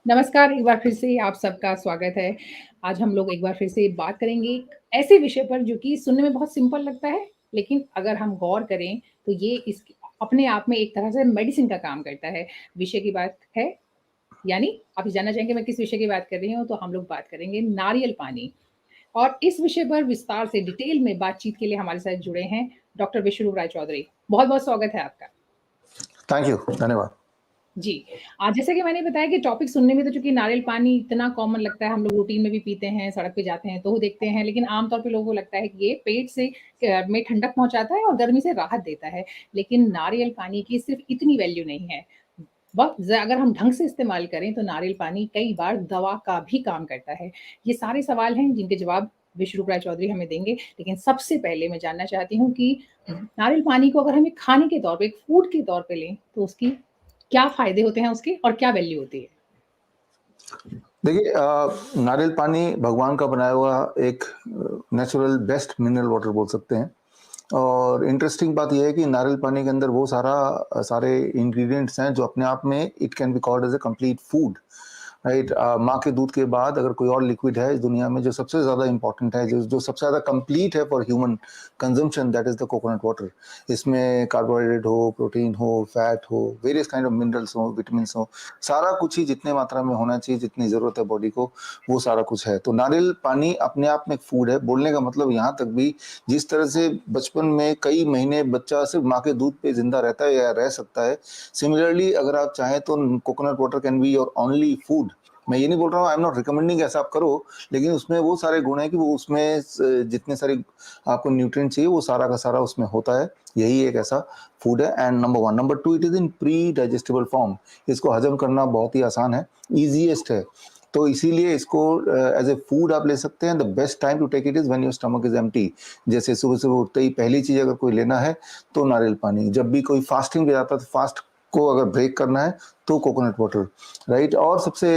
नमस्कार, एक बार फिर से आप सबका स्वागत है। आज हम लोग एक बार फिर से बात करेंगे एक ऐसे विषय पर जो कि सुनने में बहुत सिंपल लगता है, लेकिन अगर हम गौर करें तो ये अपने आप में एक तरह से मेडिसिन का काम करता है। विषय की बात है यानी आप जानना चाहेंगे मैं किस विषय की बात कर रही हूँ, तो हम लोग बात करेंगे नारियल पानी। और इस विषय पर विस्तार से डिटेल में बातचीत के लिए हमारे साथ जुड़े हैं डॉक्टर विश्वरूप राय चौधरी। बहुत-बहुत स्वागत है आपका। थैंक यू, धन्यवाद। जी। जैसे कि मैंने बताया कि टॉपिक सुनने में तो चूँकि नारियल पानी इतना कॉमन लगता है, हम लोग रूटीन में भी पीते हैं, सड़क पे जाते हैं तो देखते हैं, लेकिन आम तौर पे लोगों को लगता है कि ये पेट से में ठंडक पहुँचाता है और गर्मी से राहत देता है। लेकिन नारियल पानी की सिर्फ़ इतनी वैल्यू नहीं है। अगर हम ढंग से इस्तेमाल करें तो नारियल पानी कई बार दवा का भी काम करता है। ये सारे सवाल हैं जिनके जवाब विश्वरूप राय चौधरी हमें देंगे। लेकिन सबसे पहले मैं जानना चाहती हूँ कि नारियल पानी को अगर हमें खाने के तौर पे, एक फूड के तौर पे लें, तो उसकी क्या फ़ायदे होते हैं उसके और क्या वैल्यू होती है? देखिए नारियल पानी भगवान का बनाया हुआ एक नेचुरल बेस्ट मिनरल वाटर बोल सकते हैं। और इंटरेस्टिंग बात यह है कि नारियल पानी के अंदर वो सारे इंग्रेडिएंट्स हैं जो अपने आप में it can be called as a complete food, right. माँ के दूध के बाद अगर कोई और लिक्विड है इस दुनिया में जो सबसे ज़्यादा इंपॉर्टेंट है, जो सबसे ज़्यादा कंप्लीट है for human consumption, that is the coconut water. इसमें कार्बोहाइड्रेट हो, प्रोटीन हो, फैट हो, वेरियस काइंड ऑफ मिनरल्स हो, विटामिन हो, सारा कुछ ही जितने मात्रा में होना चाहिए, जितनी ज़रूरत है बॉडी को, वो सारा कुछ है। तो नारियल पानी अपने आप में एक फूड है। बोलने का मतलब यहाँ तक भी जिस तरह से बचपन में कई महीने बच्चा सिर्फ माँ के दूध पे जिंदा रहता है या रह सकता है, सिमिलरली अगर आप चाहें तो coconut water can be your only food. मैं ये नहीं बोल रहा हूँ, आई एम नॉट रिकमेंडिंग ऐसा आप करो, लेकिन उसमें वो सारे गुण है कि वो उसमें जितने सारे आपको न्यूट्रिएंट चाहिए वो सारा का सारा उसमें होता है। यही एक ऐसा फूड है। And number one, number two, it is in pre digestible form. इसको हजम करना बहुत ही आसान है, ईजीएस्ट है। तो इसीलिए इसको एज ए फूड आप ले सकते हैं। The best time to take it is when your stomach is empty. जैसे सुबह सुबह उठते ही पहली चीज अगर कोई लेना है तो नारियल पानी। जब भी कोई फास्टिंग पे जाता है तो फास्ट को अगर ब्रेक करना है तो कोकोनट वाटर, राइट। और सबसे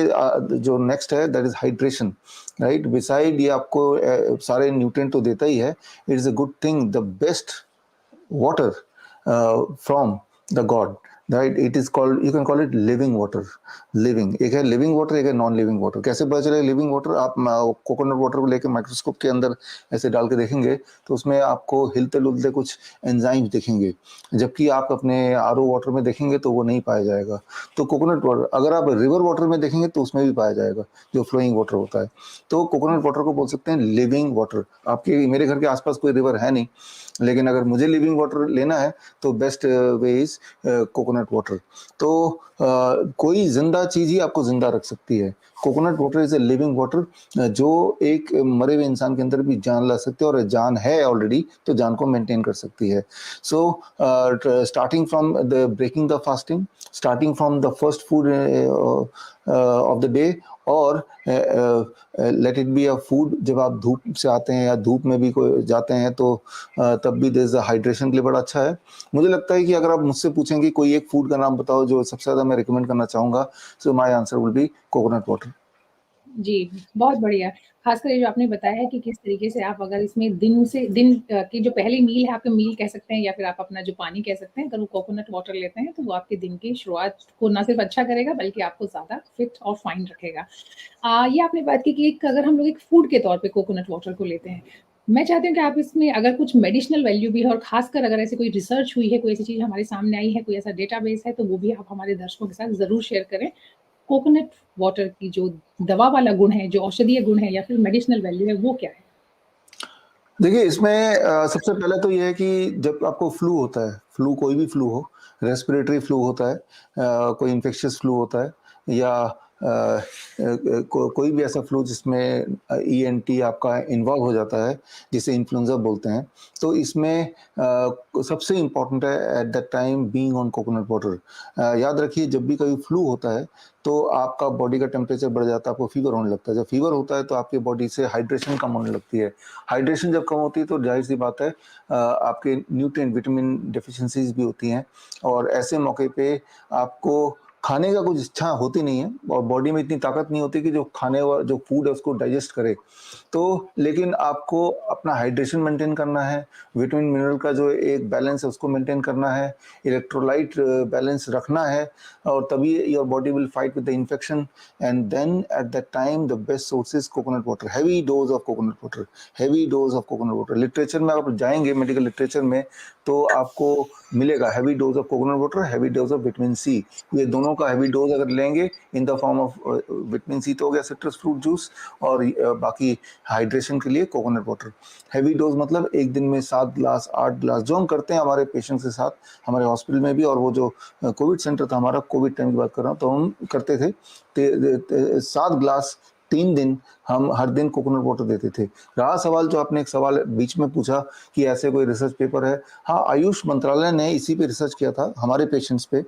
जो नेक्स्ट है that is hydration, right. Beside ये आपको सारे न्यूट्रिएंट तो देता ही है, it is a good thing, the best water from the god, right? It is called, you can call it living water। living एक है लिविंग वाटर, एक है नॉन लिविंग वाटर। कैसे पता चलेगा लिविंग वाटर? आप कोकोनट वाटर को लेकर माइक्रोस्कोप के अंदर ऐसे डाल के देखेंगे तो उसमें आपको हिलते डुलते कुछ एंजाइम्स दिखेंगे, जबकि आप अपने आरओ वाटर में देखेंगे तो वो नहीं पाया जाएगा। तो कोकोनट वाटर अगर आप रिवर वाटर में देखेंगे तो उसमें भी पाया जाएगा, जो फ्लोइंग वाटर होता है। तो कोकोनट वाटर को बोल सकते हैं लिविंग वाटर। आपके मेरे घर के आसपास कोई रिवर है नहीं, लेकिन अगर मुझे लिविंग वाटर लेना है तो best way is coconut water. तो कोई जिंदा चीज ही आपको जिंदा रख सकती है। Coconut water is a living water जो एक मरे हुए इंसान के अंदर भी जान ला सकती है, और जान है ऑलरेडी तो जान को मेंटेन कर सकती है। So starting from the breaking the fasting, starting from the first food of the day, और let it be a food. जब आप धूप से आते हैं या धूप में भी कोई जाते हैं तो तब भी देयर इज हाइड्रेशन के लिए बड़ा अच्छा है। मुझे लगता है कि अगर आप मुझसे पूछेंगे कोई एक फूड का नाम बताओ जो सबसे ज़्यादा मैं रिकमेंड करना चाहूँगा, so my answer will be coconut water. जी, बहुत बढ़िया। ख़ासकर ये जो आपने बताया है कि किस तरीके से आप अगर इसमें दिन की जो पहली मील है, आपका मील कह सकते हैं या फिर आप अपना जो पानी कह सकते हैं, अगर वो कोकोनट वाटर लेते हैं, तो वो आपके दिन की शुरुआत को ना सिर्फ़ अच्छा करेगा, बल्कि आपको ज़्यादा फिट और फाइन रखेगा। ये आपने बात की कि एक अगर हम लोग एक फूड के तौर पे कोकोनट वाटर को लेते हैं, मैं चाहती हूँ कि आप इसमें अगर कुछ मेडिसिनल वैल्यू भी है और ख़ासकर अगर ऐसी कोई रिसर्च हुई है, कोई ऐसी चीज़ हमारे सामने आई है, कोई ऐसा डेटाबेस है, तो वो भी आप हमारे दर्शकों के साथ ज़रूर शेयर करें। कोकोनट वाटर की जो दवा वाला गुण है, जो औषधीय गुण है या फिर मेडिसिनल वैल्यू है, वो क्या है? देखिए इसमें सबसे पहले तो ये है कि जब आपको फ्लू होता है, फ्लू कोई भी फ्लू हो, रेस्पिरेटरी फ्लू होता है, कोई इन्फेक्शियस फ्लू होता है, या कोई भी ऐसा फ्लू जिसमें ईएनटी आपका इन्वॉल्व हो जाता है, जिसे इन्फ्लुएंजा बोलते हैं, तो इसमें सबसे इम्पोर्टेंट है eight that time being on coconut water. याद रखिए जब भी कोई फ्लू होता है तो आपका बॉडी का टेम्परेचर बढ़ जाता है, आपको फीवर होने लगता है। जब फीवर होता है तो आपकी बॉडी से हाइड्रेशन कम होने लगती है। हाइड्रेशन जब कम होती है तो जाहिर सी बात है आपके न्यूट्रिएंट विटामिन डेफिशिएंसीज भी होती हैं, और ऐसे मौके पे आपको खाने का कुछ इच्छा होती नहीं है और बॉडी में इतनी ताकत नहीं होती कि जो खाने वा जो फूड है उसको डाइजेस्ट करे। तो लेकिन आपको अपना हाइड्रेशन मेंटेन करना है, विटामिन मिनरल का जो एक बैलेंस है उसको मेंटेन करना है, इलेक्ट्रोलाइट बैलेंस रखना है और तभी your body will fight with the infection. And then at that time the best source is coconut water, heavy dose of coconut water, heavy dose of coconut water. Literature में आप जाएंगे, medical literature में, तो आपको मिलेगा heavy dose of coconut water, heavy dose of vitamin C. ये दोनों का हैवी डोज अगर लेंगे in the form of vitamin C तो हो गया सिट्रस फ्रूट जूस, और बाकी हाइड्रेशन के लिए कोकोनट वाटर। हैवी डोज मतलब एक दिन में 7 ग्लास 8 ग्लास, जो हम करते हैं हमारे पेशेंट्स के साथ हमारे हॉस्पिटल में भी, और वो जो कोविड सेंटर था हमारा, कोविड टाइम की बात कर रहा हूँ, तो हम करते थे 7 ग्लास 3 दिन हम हर दिन कोकोनट वाटर देते थे। रहा सवाल जो आपने एक सवाल बीच में पूछा कि ऐसे कोई रिसर्च पेपर है, हाँ आयुष मंत्रालय ने इसी पे रिसर्च किया था हमारे पेशेंट्स पे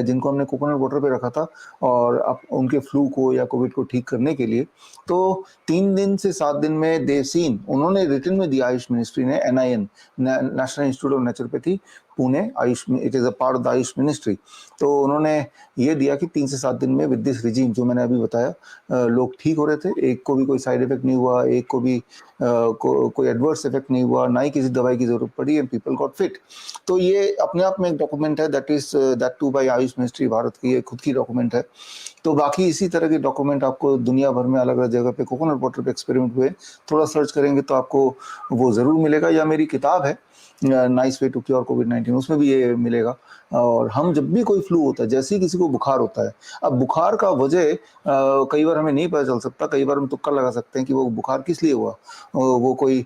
जिनको हमने कोकोनट वाटर पे रखा था, और अब उनके फ्लू को या कोविड को ठीक करने के लिए। तो 3 दिन से 7 दिन में दे सीन, उन्होंने रिटन में दिया आयुष मिनिस्ट्री ने, NIN national institute of naturopathy Pune, Ayush, it is a part of the Ayush ministry. तो उन्होंने ये दिया कि 3 से 7 दिन में विद दिस रिजीम जो मैंने अभी बताया लोग ठीक हो रहे थे, एक को भी कोई साइड इफेक्ट नहीं हुआ, एक को भी कोई एडवर्स इफेक्ट नहीं हुआ, ना ही किसी दवाई की जरूरत पड़ी, एंड पीपल गॉट फिट। तो ये अपने आप में एक डॉक्यूमेंट है, that too by Ayush ministry Bharat की, ये खुद की डॉक्यूमेंट है। तो बाकी इसी तरह के डॉक्यूमेंट आपको दुनिया भर में अलग अलग जगह पे कोकोनट वाटर पे एक्सपेरिमेंट हुए, थोड़ा सर्च करेंगे तो आपको वो जरूर मिलेगा। या मेरी किताब है नाइस वे टू क्योर कोविड-19, उसमें भी ये मिलेगा। और हम जब भी कोई फ्लू होता है, जैसे ही किसी को बुखार होता है, अब बुखार का वजह कई बार हमें नहीं पता चल सकता, कई बार हम तुक्का लगा सकते हैं कि वो बुखार किस लिए हुआ। वो कोई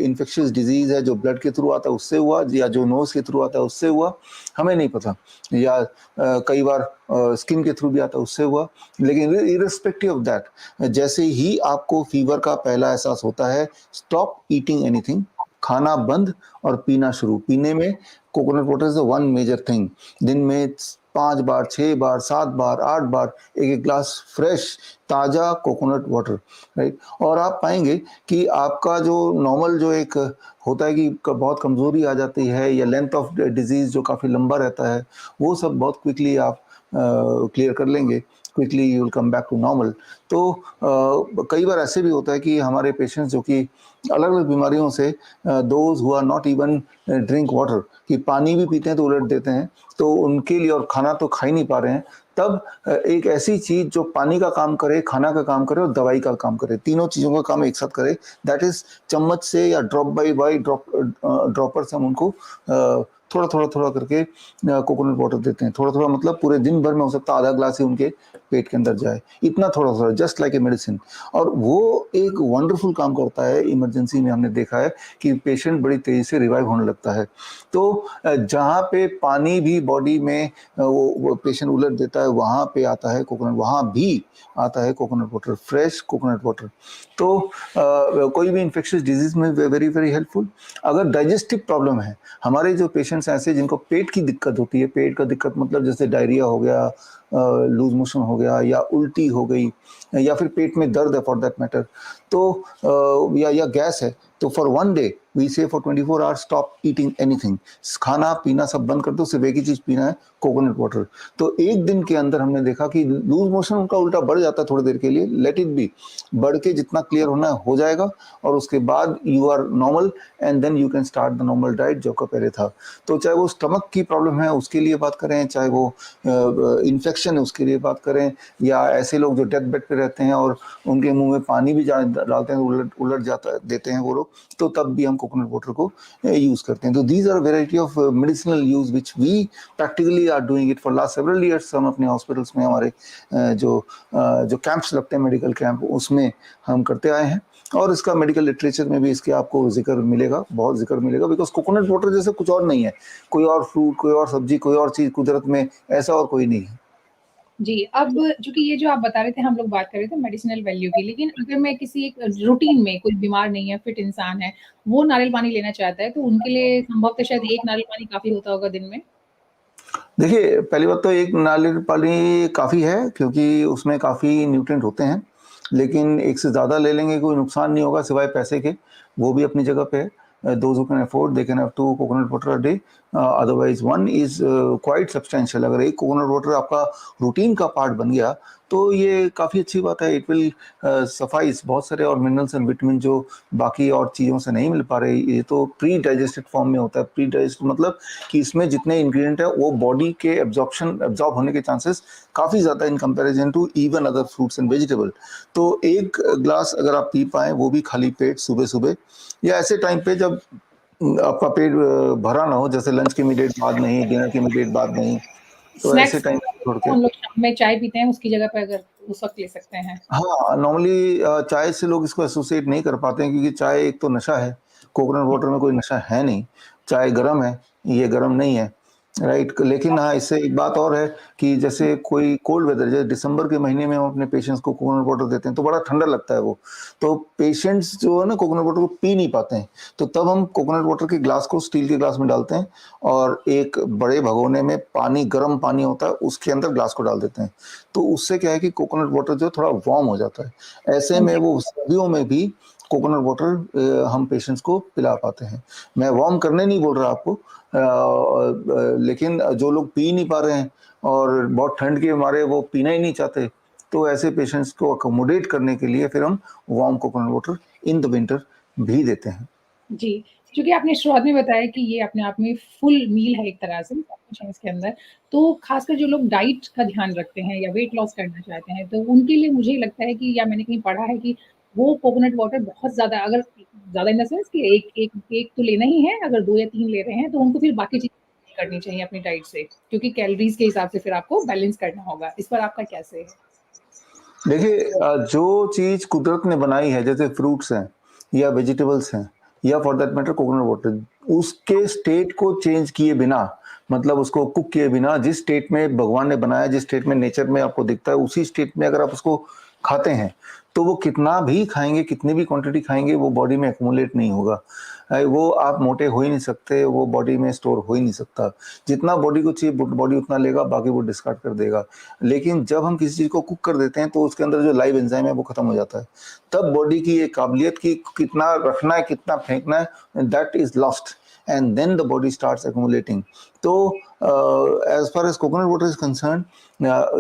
इन्फेक्शियस डिजीज है जो ब्लड के थ्रू आता है उससे हुआ, या जो नोज के थ्रू आता है उससे हुआ, हमें नहीं पता। या कई बार स्किन के थ्रू भी आता है उससे हुआ। लेकिन इररिस्पेक्टिव ऑफ दैट, जैसे ही आपको फीवर का पहला एहसास होता है, स्टॉप ईटिंग एनीथिंग, खाना बंद और पीना शुरू। पीने में coconut water is the one major thing. दिन में 5 बार 6 बार 7 बार 8 बार एक एक ग्लास फ्रेश ताज़ा कोकोनट वाटर, राइट। और आप पाएंगे कि आपका जो नॉर्मल जो एक होता है कि बहुत कमज़ोरी आ जाती है, या लेंथ ऑफ डिजीज़ जो काफ़ी लंबा रहता है, वो सब बहुत क्विकली आप क्लियर कर लेंगे, quickly you will come back to normal. तो कई बार ऐसे भी होता है कि हमारे पेशेंट्स जो कि अलग अलग बीमारियों से, those who are not even drink water, कि पानी भी पीते हैं तो उलट देते हैं, तो उनके लिए, और खाना तो खा ही नहीं पा रहे हैं, तब एक ऐसी चीज जो पानी का काम करे, खाना का काम करे और दवाई का काम करे, तीनों चीजों का काम एक साथ करे, दैट इज चम्मच से या ड्रॉप बाई ड्रॉपर से हम उनको थोड़ा थोड़ा थोड़ा करके कोकोनट वाटर देते हैं। थोड़ा थोड़ा मतलब पूरे दिन भर में हो सकता है आधा ग्लास ही उनके पेट के अंदर जाए, इतना थोड़ा थोड़ा, जस्ट लाइक ए मेडिसिन। और वो एक वंडरफुल काम करता है। इमरजेंसी में हमने देखा है कि पेशेंट बड़ी तेजी से रिवाइव होने लगता है। तो जहाँ पे पानी भी बॉडी में वो पेशेंट उलट देता है, वहाँ पे आता है कोकोनट, वहाँ भी आता है coconut water, fresh coconut water. तो कोई भी इन्फेक्शियस डिजीज में वेरी वेरी हेल्पफुल। अगर डाइजेस्टिव प्रॉब्लम है, हमारे जो पेशेंट्स ऐसे जिनको पेट की दिक्कत होती है, पेट का दिक्कत मतलब जैसे डायरिया हो गया, लूज मोशन हो गया, या उल्टी हो गई, या फिर पेट में दर्द है फॉर दैट मैटर, तो या गैस है, तो फॉर 1 डे वी से for 24 hours stop eating anything, खाना पीना सब बंद कर दो, सिर्फ एक ही चीज पीना है, कोकोनट वाटर। तो एक दिन के अंदर हमने देखा कि लूज मोशन उनका उल्टा बढ़ जाता है थोड़ी देर के लिए, लेट इट बी, बढ़ के जितना क्लियर होना हो जाएगा, और उसके बाद you are normal, and then you can start the normal diet जो का पहले था। तो चाहे वो स्टमक की प्रॉब्लम है उसके लिए बात करें, चाहे वो इन्फेक्शन है उसके लिए बात करें, या ऐसे लोग जो डेथ बेड पे रहते हैं और उनके मुंह में पानी भी डालते हैं, उलट जाता देते हैं वो लोग, तो तब भी हम कोकोनट वाटर को यूज करते हैं। तो these are variety of medicinal use which we practically are doing it for last several years. हम अपने हॉस्पिटल्स में हमारे जो कैंप्स लगते हैं, मेडिकल कैंप, उसमें हम करते आए हैं, और इसका मेडिकल लिटरेचर में भी इसके आपको जिक्र मिलेगा, बहुत जिक्र मिलेगा, बिकॉज कोकोनट वाटर जैसे कुछ और नहीं है, कोई और फ्रूट, कोई और सब्जी, कोई और चीज कुदरत में ऐसा और कोई नहीं है। जी, अब चूँकि ये जो आप बता रहे थे, हम लोग बात कर रहे थे मेडिसिनल वैल्यू की, लेकिन अगर मैं किसी एक रूटीन में, कोई बीमार नहीं है, फिट इंसान है, वो नारियल पानी लेना चाहता है, तो उनके लिए संभवतः शायद 1 नारियल पानी काफ़ी होता होगा दिन में? देखिए, पहली बात तो एक नारियल पानी काफ़ी है, क्योंकि उसमें काफ़ी न्यूट्रिएंट होते हैं, लेकिन एक से ज़्यादा ले लेंगे कोई नुकसान नहीं होगा सिवाय पैसे के, वो भी अपनी जगह पे है। Those who can afford they can have 2 coconut water a day, otherwise one is quite substantial. अगर एक कोकोनट वाटर आपका रूटीन का पार्ट बन गया तो ये काफ़ी अच्छी बात है। इट विल सफाइस बहुत सारे और मिनरल्स एंड विटामिन जो बाकी और चीज़ों से नहीं मिल पा रहे, ये तो प्री डाइजेस्टेड फॉर्म में होता है। प्री डाइजेस्ट मतलब कि इसमें जितने इंग्रेडिएंट है वो बॉडी के एब्जॉर्ब होने के चांसेस काफ़ी ज़्यादा in comparison to even other fruits and vegetable. तो एक ग्लास अगर आप पी पाएँ, वो भी खाली पेट सुबह सुबह, या ऐसे टाइम पे जब आपका पेट भरा ना हो, जैसे लंच के इमीडिएट बाद नहीं, डिनर के इमीडिएट बाद नहीं, तो ऐसे स्नैक्स टाइम छोड़ के। हम लोग शाम में चाय पीते हैं, उसकी जगह पे अगर उस वक़्त ले सकते हैं। हाँ, नॉर्मली चाय से लोग इसको एसोसिएट नहीं कर पाते हैं, क्योंकि चाय एक तो नशा है, कोकोनट वाटर में कोई नशा है नहीं। चाय गरम है, ये गरम नहीं है, राइट? लेकिन हाँ, इससे एक बात और है कि जैसे कोई कोल्ड वेदर, जैसे दिसंबर के महीने में हम अपने पेशेंट्स को कोकोनट वाटर देते हैं तो बड़ा ठंडा लगता है वो, तो पेशेंट्स जो है ना कोकोनट वाटर को पी नहीं पाते हैं। तो तब हम कोकोनट वाटर के ग्लास को स्टील के ग्लास में डालते हैं और एक बड़े भगोने में पानी, गर्म पानी होता है, उसके अंदर ग्लास को डाल देते हैं। तो उससे क्या है कि कोकोनट वाटर जो थोड़ा वार्म हो जाता है। ऐसे में जी, वो सर्दियों में भी कोकोनट वाटर हम पेशेंट्स को पिला पाते हैं। मैं वार्म करने नहीं बोल रहा आपको, लेकिन जो लोग पी नहीं पा रहे हैं और बहुत ठंड के मारे वो पीना ही नहीं चाहते, तो ऐसे पेशेंट्स को अकोमोडेट करने के लिए फिर हम warm coconut water in the winter भी देते हैं। जी। चूँकि आपने शुरुआत में बताया कि ये अपने आप में फुल मील है एक तरह से, सब कुछ है इसके अंदर। तो ख़ासकर जो लोग डाइट का ध्यान रखते हैं या वेट लॉस करना चाहते हैं, तो उनके लिए मुझे लगता है कि, या मैंने कहीं पढ़ा है कि वो कोकोनट वाटर बहुत ज़्यादा, अगर ज़्यादा इन द सेंस कि एक तो लेना ही है, अगर 2 या 3 ले रहे हैं, तो उनको फिर बाकी चीज़ें करनी चाहिए अपनी डाइट से, क्योंकि कैलोरीज़ के हिसाब से फिर आपको बैलेंस करना होगा। इस पर आपका क्या से है? देखिए जो चीज़ कुदरत ने बनाई है, जैसे फ्रूट्स हैं या वेजिटेबल्स हैं या for that matter coconut water, उसके स्टेट को चेंज किए बिना, मतलब उसको कुक किए बिना, जिस स्टेट में भगवान ने बनाया, जिस स्टेट में नेचर में आपको दिखता है, उसी स्टेट में अगर आप उसको खाते हैं तो वो कितना भी खाएंगे, कितनी भी क्वांटिटी खाएंगे, वो बॉडी में एक्यूमुलेट नहीं होगा। वो आप मोटे हो ही नहीं सकते, वो बॉडी में स्टोर हो ही नहीं सकता। जितना बॉडी को चाहिए बॉडी उतना लेगा, बाकी वो डिस्कार्ड कर देगा। लेकिन जब हम किसी चीज़ को कुक कर देते हैं तो उसके अंदर जो लाइव एंजाइम है वो खत्म हो जाता है। तब बॉडी की ये काबिलियत कि कितना रखना है, कितना फेंकना है, that is lost, and then the body starts accumulating. तो as far as coconut water is concern,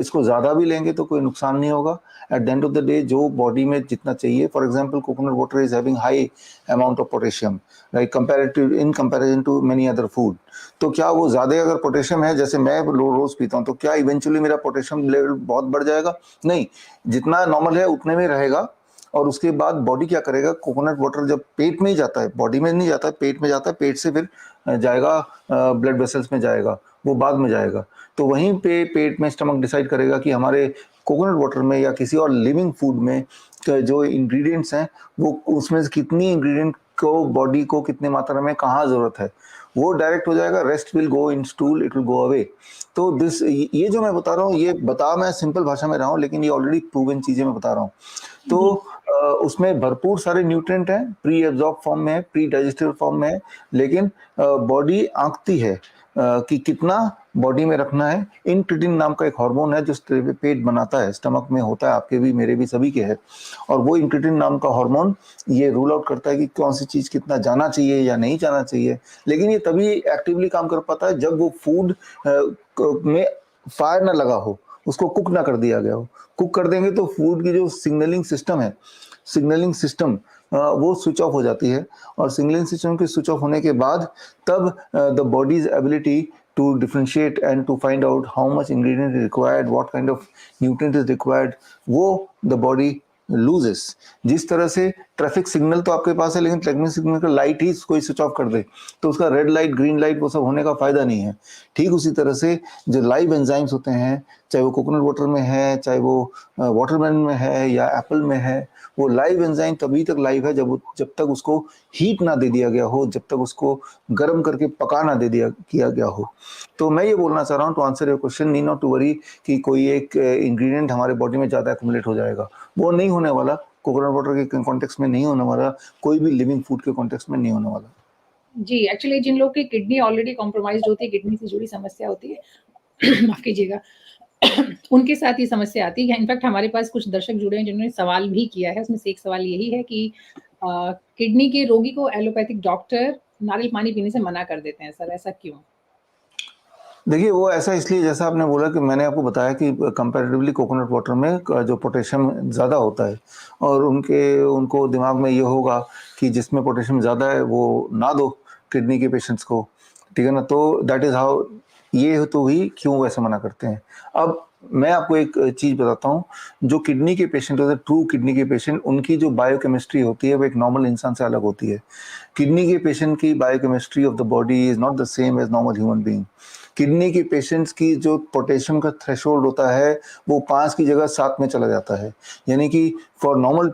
इसको ज़्यादा भी लेंगे तो कोई नुकसान नहीं होगा। At the end of the day जो बॉडी में जितना चाहिए, for example coconut water is having high amount of potassium, like comparative in comparison to many other food. तो क्या वो ज़्यादा अगर पोटेशियम है, जैसे मैं रोज़ पीता हूँ, तो क्या इवेंचुअली मेरा पोटेशियम लेवल बहुत बढ़ जाएगा? नहीं, जितना नॉर्मल है उतने में रहेगा। और उसके बाद बॉडी क्या करेगा, कोकोनट वाटर जब पेट में ही जाता है, बॉडी में नहीं जाता है, पेट में जाता है, पेट से फिर जाएगा ब्लड वेसल्स में जाएगा, वो बाद में जाएगा। तो वहीं पे पेट में स्टमक डिसाइड करेगा कि हमारे कोकोनट वाटर में या किसी और लिविंग फूड में जो इंग्रेडिएंट्स हैं, वो उसमें से कितनी इंग्रेडिएंट को बॉडी को कितने मात्रा में कहाँ ज़रूरत है, वो डायरेक्ट हो जाएगा। Rest will go in stool, it will go away. तो दिस, ये जो मैं बता रहा हूँ, ये बता मैं सिंपल भाषा में रहा हूँ, लेकिन ये ऑलरेडी प्रूवन चीज़ें मैं बता रहा हूँ। तो जी, उसमें भरपूर सारे न्यूट्रिएंट हैं, प्री एब्जॉर्ब फॉर्म में है, प्री डाइजेस्टिव फॉर्म में है, लेकिन बॉडी आंकती है कि कितना बॉडी में रखना है। इंक्रेटिन नाम का एक हार्मोन है जो पेट बनाता है, स्टमक में होता है, आपके भी मेरे भी सभी के है। और वो इंक्रेटिन नाम का हार्मोन ये रूल आउट करता है कि कौन सी चीज़ कितना जाना चाहिए या नहीं जाना चाहिए। लेकिन ये तभी एक्टिवली काम कर पाता है जब वो फूड में फायर ना लगा हो, उसको कुक ना कर दिया गया हो। कुक कर देंगे तो फूड की जो सिग्नलिंग सिस्टम है, सिग्नलिंग सिस्टम वो स्विच ऑफ हो जाती है। और सिग्नलिंग सिस्टम के स्विच ऑफ होने के बाद तब the body's ability to differentiate and to find out how much ingredient is required, what kind of nutrient is required, वो द बॉडी लूजेस। जिस तरह से ट्रैफिक सिग्नल तो आपके पास है, लेकिन ट्रैफिक सिग्नल का लाइट ही कोई स्विच ऑफ कर दे तो उसका रेड लाइट, ग्रीन लाइट, वो सब होने का फायदा नहीं है। ठीक उसी तरह से जो लाइव एंजाइम्स होते हैं, चाहे वो कोकोनट वाटर में है, चाहे वो वाटरमेलन में है या एप्पल में है, वो लाइव एंजाइम तभी तक लाइव है जब तक उसको हीट ना दे दिया गया हो, जब तक उसको गर्म करके पका ना दे दिया किया गया हो। तो मैं ये बोलना चाह रहा हूँ, to answer your question, need not to worry कि कोई एक इंग्रेडिएंट हमारे बॉडी में ज़्यादा एक्यूमुलेट हो जाएगा, वो नहीं होने वाला। कोकोनट वाटर के कॉन्टेक्स्ट में नहीं होने वाला, कोई भी लिविंग फूड के कॉन्टेक्स्ट में नहीं होने वाला। जी, एक्चुअली जिन लोग की किडनी ऑलरेडी कॉम्प्रोमाइज़्ड होती है, किडनी से जुड़ी समस्या होती है, माफ़ कीजिएगा, उनके साथ ये समस्या आती है। इनफैक्ट हमारे पास कुछ दर्शक जुड़े हैं जिन्होंने सवाल भी किया है, उसमें से एक सवाल यही है कि किडनी के रोगी को एलोपैथिक डॉक्टर नारियल पानी पीने से मना कर देते हैं सर, ऐसा क्यों? देखिए वो ऐसा इसलिए, जैसा आपने बोला कि मैंने आपको बताया कि कंपैरेटिवली कोकोनट वाटर में जो पोटेशियम ज़्यादा होता है, और उनको दिमाग में ये होगा कि जिसमें पोटेशियम ज़्यादा है वो ना दो किडनी के पेशेंट्स को, ठीक है ना। तो दैट इज़ हाउ, ये तो ही क्यों वैसे मना करते हैं। अब मैं आपको एक चीज़ बताता हूँ, जो किडनी के पेशेंट होते हैं, ट्रू किडनी के पेशेंट, उनकी जो बायोकेमिस्ट्री होती है वो एक नॉर्मल इंसान से अलग होती है। किडनी के पेशेंट की biochemistry of the body is not the same as normal human being. Kidney के पेशेंट्स की जो पोटेशियम का थ्रेशोल्ड होता है वो 5 की जगह 7 में चला जाता है। यानी कि फॉर नॉर्मल,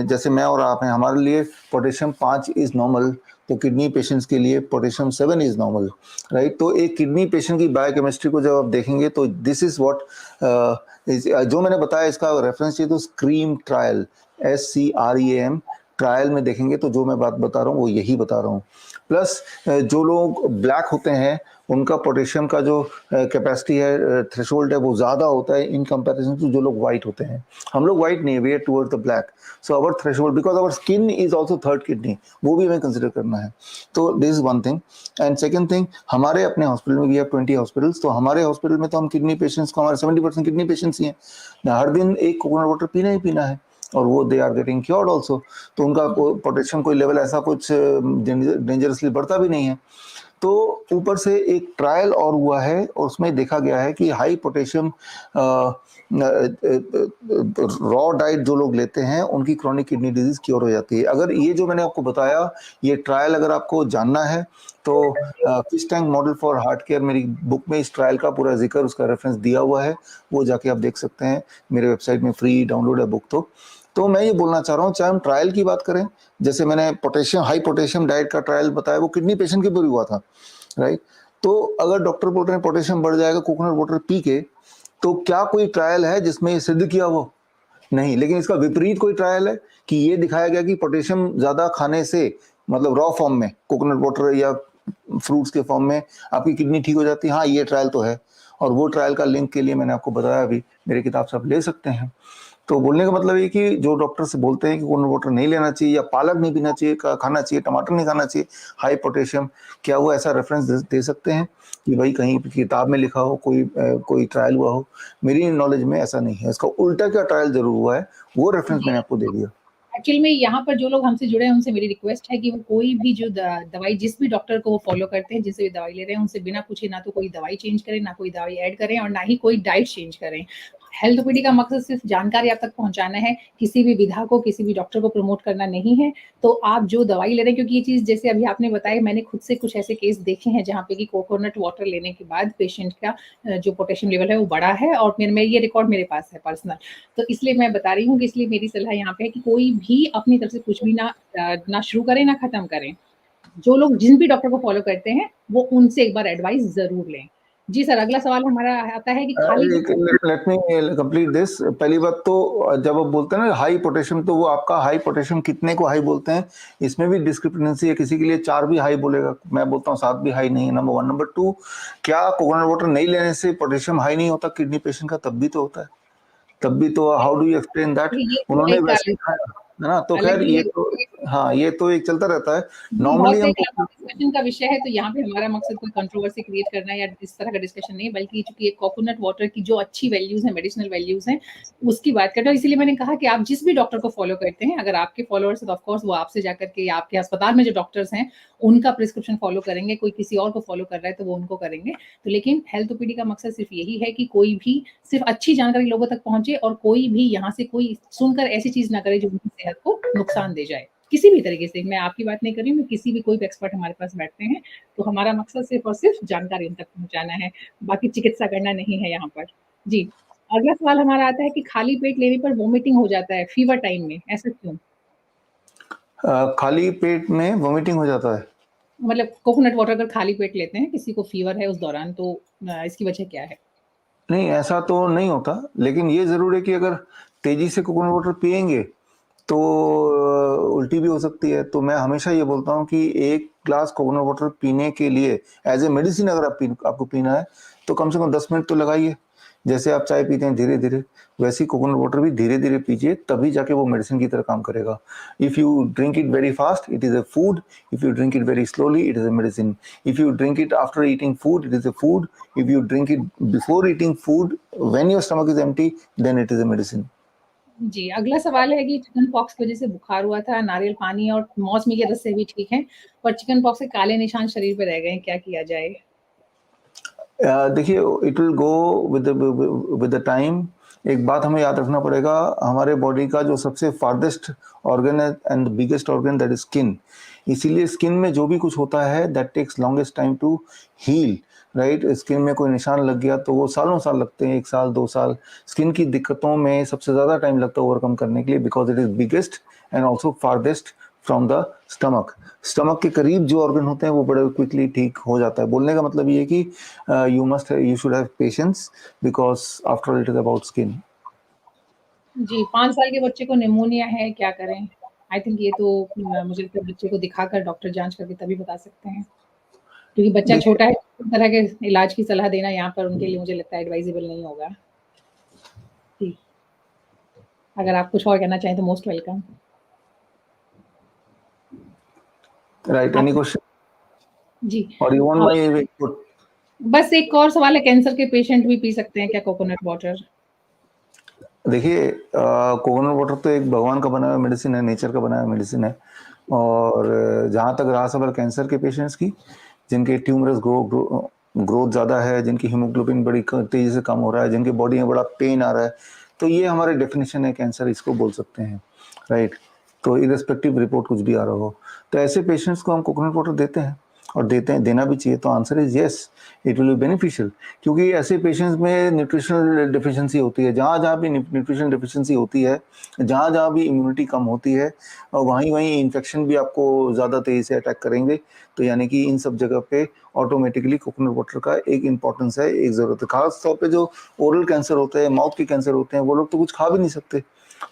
जैसे मैं और आप हैं, हमारे लिए पोटेशियम 5 इज नॉर्मल, तो किडनी पेशेंट्स के लिए पोटेशियम 7 इज नॉर्मल, राइट। तो एक किडनी पेशेंट की बायोकेमिस्ट्री को जब आप देखेंगे तो दिस इज व्हाट, जो मैंने बताया इसका रेफरेंस चाहिए तो स्क्रीम ट्रायल, SCREAM ट्रायल में देखेंगे तो जो मैं बात बता रहा हूँ वो यही बता रहा हूँ। प्लस जो लोग ब्लैक होते हैं उनका पोटेशियम का जो कैपेसिटी है, थ्रेशोल्ड है, वो ज़्यादा होता है इन कंपैरिजन टू जो लोग वाइट होते हैं। हम लोग वाइट नहीं, we are towards the black, so our threshold, because our skin is also third kidney, वो भी हमें कंसिडर करना है। तो this is one thing. And second thing, हमारे अपने हॉस्पिटल में, वी हैव 20 हॉस्पिटल्स, तो हमारे हॉस्पिटल में तो हम किडनी पेशेंट्स को, हमारे 70% किडनी पेशेंट्स ही हैं, हर दिन एक कोकोनट वाटर पीना ही पीना है, और वो they are getting cured also. तो उनका पोटेशियम कोई लेवल ऐसा कुछ डेंजरसली बढ़ता भी नहीं है। तो ऊपर से एक ट्रायल और हुआ है और उसमें देखा गया है कि हाई पोटेशियम रॉ डाइट जो लोग लेते हैं उनकी क्रॉनिक किडनी डिजीज क्योर हो जाती है। अगर ये जो मैंने आपको बताया, ये ट्रायल अगर आपको जानना है तो fish tank model for heart care, मेरी बुक में इस ट्रायल का पूरा जिक्र, उसका रेफरेंस दिया हुआ है, वो जाके आप देख सकते हैं, मेरे वेबसाइट में फ्री डाउनलोड है बुक। तो मैं ये बोलना चाह रहा हूँ, चाहे हम ट्रायल की बात करें, जैसे मैंने पोटेशियम, हाई पोटेशियम डाइट का ट्रायल बताया, वो किडनी पेशेंट के ऊपर हुआ था, राइट। तो अगर डॉक्टर बोल रहे हैं पोटेशियम बढ़ जाएगा कोकोनट वाटर पी के, तो क्या कोई ट्रायल है जिसमें ये सिद्ध किया वो? नहीं। लेकिन इसका विपरीत कोई ट्रायल है कि ये दिखाया गया कि पोटेशियम ज्यादा खाने से, मतलब रॉ फॉर्म में कोकोनट वाटर या फ्रूट्स के फॉर्म में आपकी किडनी ठीक हो जाती है? हाँ, ये ट्रायल तो है, और वो ट्रायल का लिंक के लिए मैंने आपको बताया, अभी मेरी किताब से आप ले सकते हैं। तो बोलने का मतलब ये कि जो डॉक्टर से बोलते हैं कि कोकोनट वाटर नहीं लेना चाहिए या पालक नहीं पीना चाहिए, खाना चाहिए, टमाटर नहीं खाना चाहिए हाई पोटेशियम, क्या वो ऐसा रेफरेंस दे सकते हैं कि भाई कहीं किताब में लिखा हो, कोई ट्रायल हुआ हो? मेरी नॉलेज में ऐसा नहीं है। इसका उल्टा क्या ट्रायल जरूर हुआ है, वो रेफरेंस मैंने आपको दे दिया। एक्चुअली में यहाँ पर जो लोग हमसे जुड़े हैं उनसे मेरी रिक्वेस्ट है कि वो कोई भी जो दवाई, जिस भी डॉक्टर को वो फॉलो करते हैं, जिससे भी दवाई ले रहे हैं, उनसे बिना पूछे ना तो कोई दवाई चेंज करें, ना कोई दवाई ऐड करें, और ना ही कोई डाइट चेंज करें। हेल्थोपैडी का मकसद सिर्फ जानकारी आप तक पहुंचाना है, किसी भी विधा को, किसी भी डॉक्टर को प्रमोट करना नहीं है। तो आप जो दवाई ले रहे हैं, क्योंकि ये चीज जैसे अभी आपने बताया, मैंने खुद से कुछ ऐसे केस देखे हैं जहाँ पे कि कोकोनट वाटर लेने के बाद पेशेंट का जो पोटेशियम लेवल है वो बढ़ा है, और मेरे ये रिकॉर्ड मेरे पास है पर्सनल। तो इसलिए मैं बता रही हूँ कि इसलिए मेरी सलाह यहाँ पे है कि कोई भी अपनी तरफ से कुछ भी ना शुरू करें ना खत्म करें। जो लोग जिन भी डॉक्टर को फॉलो करते हैं वो उनसे एक बार एडवाइस जरूर लें। जी सर, अगला सवाल हमारा आता है कि खाली लेट मी कंप्लीट दिस। पहली बात तो जब आप बोलते हैं ना हाई पोटेशियम, तो वो आपका हाई पोटेशियम कितने को हाई बोलते हैं, इसमें भी डिस्क्रिपेंसी है। किसी के लिए 4 भी हाई बोलेगा, मैं बोलता हूँ 7 भी हाई नहीं है, नंबर 1। नंबर 2, क्या कोकोनट वाटर नहीं लेने से पोटेशियम हाई नहीं होता किडनी पेशेंट का? तब भी तो होता है, तब भी तो। How do you explain that? ये तो उन्होंने एक वैसे ही खाया है ना, तो अलग खैर ही ये तो, हाँ, ये तो एक चलता रहता है बहुत नॉर्मली। से हम एक लंबा डिस्कशन का विषय है, तो यहाँ पे हमारा मकसद कोई कंट्रोवर्सी क्रिएट करना है या इस तरह का डिस्कशन नहीं है, बल्कि चूंकि एक कोकोनट वाटर की जो अच्छी वैल्यूज है, मेडिसिनल वैल्यूज हैं, उसकी बात कर रहे हो। इसीलिए मैंने कहा कि आप जिस भी डॉक्टर को फॉलो करते हैं, अगर आपके फॉलोअर्स है तो ऑफकोर्स वो आपसे जाकर के, या आपके अस्पताल में जो डॉक्टर्स हैं उनका प्रिस्क्रिप्शन फॉलो करेंगे, कोई किसी और को फॉलो कर रहा है तो वो उनको करेंगे। तो लेकिन हेल्थोपैडी का मकसद सिर्फ यही है कि कोई भी सिर्फ अच्छी जानकारी लोगों तक पहुंचे, और कोई भी यहाँ से कोई सुनकर ऐसी चीज ना करे जो उनकी सेहत को नुकसान दे जाए किसी भी तरीके से। मैं आपकी बात नहीं कर रही हूँ, किसी भी कोई भी एक्सपर्ट हमारे पास बैठते हैं, तो हमारा मकसद सिर्फ और सिर्फ जानकारी उन तक पहुंचाना है, बाकी चिकित्सा करना नहीं है यहाँ पर। जी, अगला सवाल हमारा आता है कि खाली पेट लेने पर वोमिटिंग हो जाता है फीवर टाइम में, ऐसा क्यों? खाली पेट में वोमिटिंग हो जाता है? मतलब कोकोनट वाटर अगर खाली पेट लेते हैं, किसी को फीवर है उस दौरान, तो इसकी वजह क्या है? नहीं, ऐसा तो नहीं होता, लेकिन ये जरूर है कि अगर तेजी से कोकोनट वाटर पिएंगे तो उल्टी भी हो सकती है। तो मैं हमेशा ये बोलता हूँ कि एक ग्लास कोकोनट वाटर पीने के लिए, एज ए मेडिसिन अगर आपको पीना है, तो कम से कम 10 मिनट तो लगाइए। जैसे आप चाय पीते हैं धीरे-धीरे, वैसे ही कोकोनट वाटर भी धीरे-धीरे पीजिए, तभी जाके वो मेडिसिन की तरह काम करेगा। If you drink it very fast, it is a food, if you drink it very slowly, it is a medicine. If you drink it after eating food, it is a food, if you drink it before eating food, when your stomach is empty, then it is a medicine. जी, अगला सवाल है कि chicken pox की वज़ह से बुखार हुआ था, नारियल पानी और मौसमी के रस से भी ठीक है, पर चिकन पॉक्स के काले निशान शरीर पे रह गए हैं, क्या किया जाए? देखिए it will go with the time. एक बात हमें याद रखना पड़ेगा, हमारे बॉडी का जो सबसे फार्देस्ट ऑर्गन है and biggest organ that is skin. इसीलिए स्किन में जो भी कुछ होता है that takes longest time to heal, right. Skin में कोई निशान लग गया तो वो सालों साल लगते हैं, 1 साल 2 साल। स्किन की दिक्कतों में सबसे ज़्यादा टाइम लगता है ओवरकम करने के लिए, because it is biggest and also farthest from the stomach. Stomach के करीब जो ऑर्गन होते हैं वो बड़े क्विकली ठीक हो जाता है। बोलने का मतलब ये है कि you should have patience because after all it is about skin. जी, 5 साल के बच्चे को निमोनिया है, क्या करें? आई थिंक ये तो मुझे लगता है बच्चे को दिखाकर डॉक्टर जाँच करके तभी बता सकते हैं, क्योंकि बच्चा देखिए छोटा है, इस तरह के इलाज की सलाह देना यहाँ पर उनके लिए मुझे लगता है एडवाइजेबल नहीं होगा। जी, अगर आप कुछ और कहना चाहें तो मोस्ट वेलकम। right, आप any question जी, or you want uh, my input? बस एक और सवाल है, कैंसर के पेशेंट भी पी सकते हैं क्या कोकोनट वाटर? देखिए कोकोनट वाटर तो एक भगवान का बनाया हुआ मेडिसिन है, नेचर का बनाया हुआ मेडिसिन है। और जहाँ तक रहा सवाल कैंसर के पेशेंट्स की, जिनके ट्यूमरस ग्रोथ ज़्यादा है, जिनकी हीमोग्लोबिन बड़ी तेज़ी से कम हो रहा है, जिनके बॉडी में बड़ा पेन आ रहा है, तो ये हमारे डेफिनेशन है कैंसर, इसको बोल सकते हैं, राइट। तो इरेस्पेक्टिव रिपोर्ट कुछ भी आ रहा हो, तो ऐसे पेशेंट्स को हम कोकोनट वाटर देते हैं, और देते हैं, देना भी चाहिए। तो answer is yes, it will be beneficial. क्योंकि ऐसे पेशेंट्स में न्यूट्रिशनल डिफिशिएंसी होती है, जहाँ जहाँ भी न्यूट्रिशनल डिफिशिएंसी होती है, जहाँ जहाँ भी इम्यूनिटी कम होती है, और वहीं वहीं इन्फेक्शन भी आपको ज़्यादा तेज़ी से अटैक करेंगे। तो यानी कि इन सब जगह पे ऑटोमेटिकली कोकोनट वाटर का एक इंपॉर्टेंस है, एक ज़रूरत है। खास तौर पे जो ओरल कैंसर होते हैं, माउथ के कैंसर होते हैं, वो लोग तो कुछ खा भी नहीं सकते,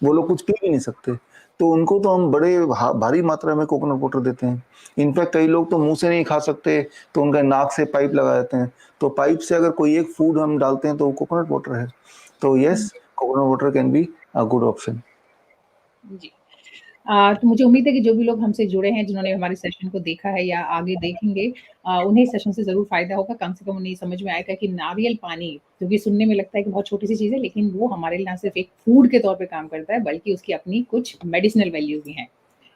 वो लोग कुछ पी भी नहीं सकते, तो उनको तो हम बड़े भारी मात्रा में कोकोनट वाटर देते हैं। इनफैक्ट कई लोग तो मुंह से नहीं खा सकते, तो उनका नाक से पाइप लगा देते हैं, तो पाइप से अगर कोई एक फूड हम डालते हैं तो वो कोकोनट वाटर है। तो yes, coconut water can be a good option. जी। तो मुझे उम्मीद है कि जो भी लोग हमसे जुड़े हैं, जिन्होंने हमारे सेशन को देखा है या आगे देखेंगे, उन्हें इस सेशन से ज़रूर फ़ायदा होगा। कम से कम उन्हें समझ में आएगा कि नारियल पानी, क्योंकि सुनने में लगता है कि बहुत छोटी-सी चीज़ है, लेकिन वो हमारे लिए ना सिर्फ़ एक फूड के तौर पे काम करता है, बल्कि उसकी अपनी कुछ मेडिसिनल वैल्यू भी हैं।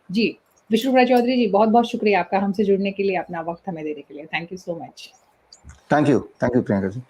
जी, विष्णुप्रिया चौधरी जी, बहुत-बहुत शुक्रिया आपका हमसे जुड़ने के लिए, अपना वक़्त हमें देने के लिए। Thank you so much. Thank you Priyanka ji.